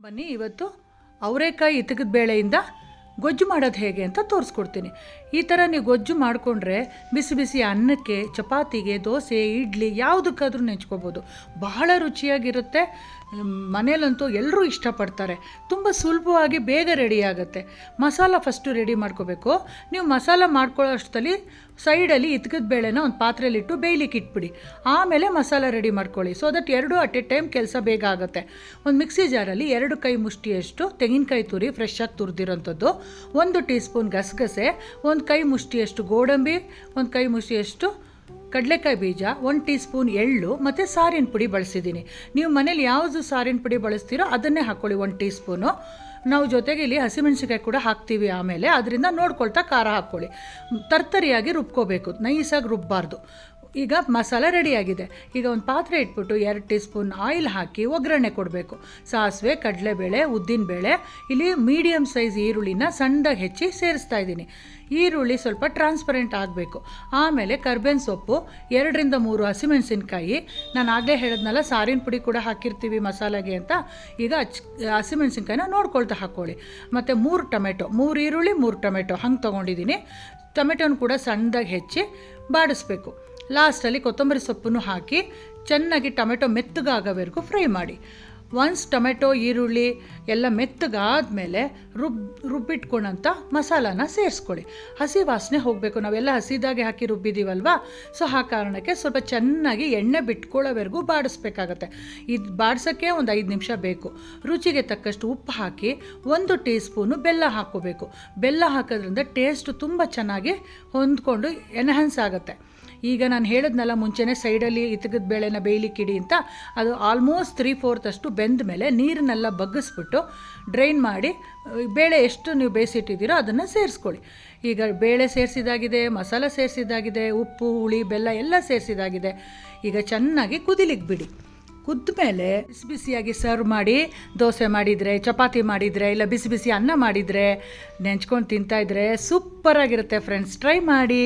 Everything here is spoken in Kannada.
ಬನ್ನಿ ಇವತ್ತು ಅವರೆಕಾಯಿ ಇತಕದ ಬೇಳೆಯಿಂದ ಗೊಜ್ಜು ಮಾಡೋದು ಹೇಗೆ ಅಂತ ತೋರಿಸ್ಕೊಡ್ತೀನಿ. ಈ ಥರ ನೀವು ಗೊಜ್ಜು ಮಾಡಿಕೊಂಡ್ರೆ ಬಿಸಿ ಬಿಸಿ ಅನ್ನಕ್ಕೆ, ಚಪಾತಿಗೆ, ದೋಸೆ, ಇಡ್ಲಿ ಯಾವುದಕ್ಕಾದ್ರೂ ನೆಂಚ್ಕೋಬೋದು. ಬಹಳ ರುಚಿಯಾಗಿರುತ್ತೆ. ಮನೇಲಂತೂ ಎಲ್ಲರೂ ಇಷ್ಟಪಡ್ತಾರೆ. ತುಂಬ ಸುಲಭವಾಗಿ ಬೇಗ ರೆಡಿ ಆಗುತ್ತೆ. ಮಸಾಲ ಫಸ್ಟು ರೆಡಿ ಮಾಡ್ಕೋಬೇಕು. ನೀವು ಮಸಾಲ ಮಾಡ್ಕೊಳ್ಳೋ ಅಷ್ಟರಲ್ಲಿ ಸೈಡಲ್ಲಿ ಇತಕದ ಬೇಳೆನ ಒಂದು ಪಾತ್ರೆಯಲ್ಲಿಟ್ಟು ಬೇಯ್ಲಿಕ್ಕೆ ಇಟ್ಬಿಡಿ. ಆಮೇಲೆ ಮಸಾಲ ರೆಡಿ ಮಾಡ್ಕೊಳ್ಳಿ. ಸೊ ದಟ್ ಎರಡು ಅಟ್ ಎ ಟೈಮ್ ಕೆಲಸ ಬೇಗ ಆಗುತ್ತೆ. ಒಂದು ಮಿಕ್ಸಿ ಜಾರಲ್ಲಿ 2 ಕೈ ಮುಷ್ಟಿಯಷ್ಟು ತೆಂಗಿನಕಾಯಿ ತುರಿ ಫ್ರೆಶ್ಶಾಗಿ ತುರಿದಿರೋಂಥದ್ದು, 1 ಟೀ ಸ್ಪೂನ್ ಗಸಗಸೆ, 1 ಕೈ ಮುಷ್ಟಿಯಷ್ಟು ಗೋಡಂಬಿ, 1 ಕೈ ಮುಷ್ಟಿಯಷ್ಟು ಕಡಲೆಕಾಯಿ ಬೀಜ, 1 ಟೀ ಸ್ಪೂನ್ ಎಳ್ಳು ಮತ್ತು ಸಾರಿನ ಪುಡಿ ಬಳಸಿದ್ದೀನಿ. ನೀವು ಮನೇಲಿ ಯಾವುದು ಸಾರಿನ ಪುಡಿ ಬಳಸ್ತೀರೋ ಅದನ್ನೇ ಹಾಕ್ಕೊಳ್ಳಿ 1 ಟೀ ಸ್ಪೂನು. ನಾವು ಜೊತೆಗೆ ಇಲ್ಲಿ ಹಸಿಮೆಣ್ಸಿಕಾಯಿ ಕೂಡ ಹಾಕ್ತೀವಿ. ಆಮೇಲೆ ಅದರಿಂದ ನೋಡ್ಕೊಳ್ತಾ ಖಾರ ಹಾಕ್ಕೊಳ್ಳಿ. ತರ್ತರಿಯಾಗಿ ರುಬ್ಕೋಬೇಕು, ನೈಸಾಗಿ ರುಬ್ಬಾರ್ದು. ಈಗ ಮಸಾಲ ರೆಡಿಯಾಗಿದೆ. ಈಗ ಒಂದು ಪಾತ್ರೆ ಇಟ್ಬಿಟ್ಟು 2 ಟೀ ಸ್ಪೂನ್ ಆಯಿಲ್ ಹಾಕಿ ಒಗ್ಗರಣೆ ಕೊಡಬೇಕು. ಸಾಸಿವೆ, ಕಡಲೆಬೇಳೆ, ಉದ್ದಿನಬೇಳೆ, ಇಲ್ಲಿ ಮೀಡಿಯಮ್ ಸೈಜ್ ಈರುಳ್ಳಿನ ಸಣ್ಣದಾಗಿ ಹೆಚ್ಚಿ ಸೇರಿಸ್ತಾ ಇದ್ದೀನಿ. ಈರುಳ್ಳಿ ಸ್ವಲ್ಪ ಟ್ರಾನ್ಸ್ಪರೆಂಟ್ ಆಗಬೇಕು. ಆಮೇಲೆ ಕರ್ಬೇವಿನ ಸೊಪ್ಪು, 2 ರಿಂದ 3 ಹಸಿಮೆಣಸಿನ್ಕಾಯಿ. ನಾನು ಆಗಲೇ ಹೇಳಿದ್ನಲ್ಲ ಸಾರಿನ ಪುಡಿ ಕೂಡ ಹಾಕಿರ್ತೀವಿ ಮಸಾಲೆಗೆ ಅಂತ. ಈಗ ಹಸಿಮೆಣಸಿನ್ಕಾಯಿನ ನೋಡ್ಕೊಳ್ತಾ ಹಾಕ್ಕೊಳ್ಳಿ. ಮತ್ತು 3 ಟೊಮೆಟೊ, 3 ಈರುಳ್ಳಿ 3 ಟೊಮೆಟೊ ಹಂಗೆ ತೊಗೊಂಡಿದ್ದೀನಿ. ಟೊಮೆಟೊನ ಕೂಡ ಸಣ್ಣದಾಗಿ ಹೆಚ್ಚಿ ಬಾಡಿಸ್ಬೇಕು. ಲಾಸ್ಟಲ್ಲಿ ಕೊತ್ತಂಬರಿ ಸೊಪ್ಪನ್ನು ಹಾಕಿ ಚೆನ್ನಾಗಿ ಟೊಮೆಟೊ ಮೆತ್ತಗಾಗೋವರೆಗೂ ಫ್ರೈ ಮಾಡಿ. ಒನ್ಸ್ ಟೊಮೆಟೊ ಈರುಳ್ಳಿ ಎಲ್ಲ ಮೆತ್ತಗಾದಮೇಲೆ ರುಬ್ಬಿಟ್ಕೊಂಡಂಥ ಮಸಾಲಾನ ಸೇರಿಸ್ಕೊಳ್ಳಿ. ಹಸಿ ವಾಸನೆ ಹೋಗಬೇಕು. ನಾವೆಲ್ಲ ಹಸಿದಾಗೆ ಹಾಕಿ ರುಬ್ಬಿದ್ದೀವಲ್ವ, ಸೊ ಆ ಕಾರಣಕ್ಕೆ ಸ್ವಲ್ಪ ಚೆನ್ನಾಗಿ ಎಣ್ಣೆ ಬಿಟ್ಕೊಳ್ಳೋವರೆಗೂ ಬಾಡಿಸ್ಬೇಕಾಗತ್ತೆ. ಇದು ಬಾಡ್ಸೋಕ್ಕೆ ಒಂದು 5 ನಿಮಿಷ ಬೇಕು. ರುಚಿಗೆ ತಕ್ಕಷ್ಟು ಉಪ್ಪು ಹಾಕಿ 1 ಟೀ ಸ್ಪೂನು ಬೆಲ್ಲ ಹಾಕ್ಕೋಬೇಕು. ಬೆಲ್ಲ ಹಾಕೋದ್ರಿಂದ ಟೇಸ್ಟು ತುಂಬ ಚೆನ್ನಾಗಿ ಹೊಂದ್ಕೊಂಡು ಎನ್ಹಾನ್ಸ್ ಆಗುತ್ತೆ. ಈಗ ನಾನು ಹೇಳಿದ್ನಲ್ಲ ಮುಂಚೆನೇ ಸೈಡಲ್ಲಿ ಇತಕದ ಬೇಳೆನ ಬೇಯ್ಲಿಕ್ಕಿಡಿ ಅಂತ, ಅದು ಆಲ್ಮೋಸ್ಟ್ 3/4 ಅಷ್ಟು ಬೆಂದ ಮೇಲೆ ನೀರನ್ನೆಲ್ಲ ಬಗ್ಗಿಸ್ಬಿಟ್ಟು ಡ್ರೈನ್ ಮಾಡಿ ಬೇಳೆ ಎಷ್ಟು ನೀವು ಬೇಯಿಸಿಟ್ಟಿದ್ದೀರೋ ಅದನ್ನು ಸೇರಿಸ್ಕೊಳ್ಳಿ. ಈಗ ಬೇಳೆ ಸೇರಿಸಿದಾಗಿದೆ, ಮಸಾಲ ಸೇರಿಸಿದಾಗಿದೆ, ಉಪ್ಪು, ಹುಳಿ, ಬೆಲ್ಲ ಎಲ್ಲ ಸೇರಿಸಿದಾಗಿದೆ. ಈಗ ಚೆನ್ನಾಗಿ ಕುದಿಲಿಕ್ಕೆ ಬಿಡಿ. ಕುದ್ದ ಮೇಲೆ ಬಿಸಿ ಬಿಸಿಯಾಗಿ ಸರ್ವ್ ಮಾಡಿ. ದೋಸೆ ಮಾಡಿದರೆ, ಚಪಾತಿ ಮಾಡಿದರೆ, ಇಲ್ಲ ಬಿಸಿ ಬಿಸಿ ಅನ್ನ ಮಾಡಿದರೆ, ನೆಂಚ್ಕೊಂಡು ತಿಂತಾಯಿದ್ರೆ ಸೂಪರಾಗಿರುತ್ತೆ ಫ್ರೆಂಡ್ಸ್. ಟ್ರೈ ಮಾಡಿ.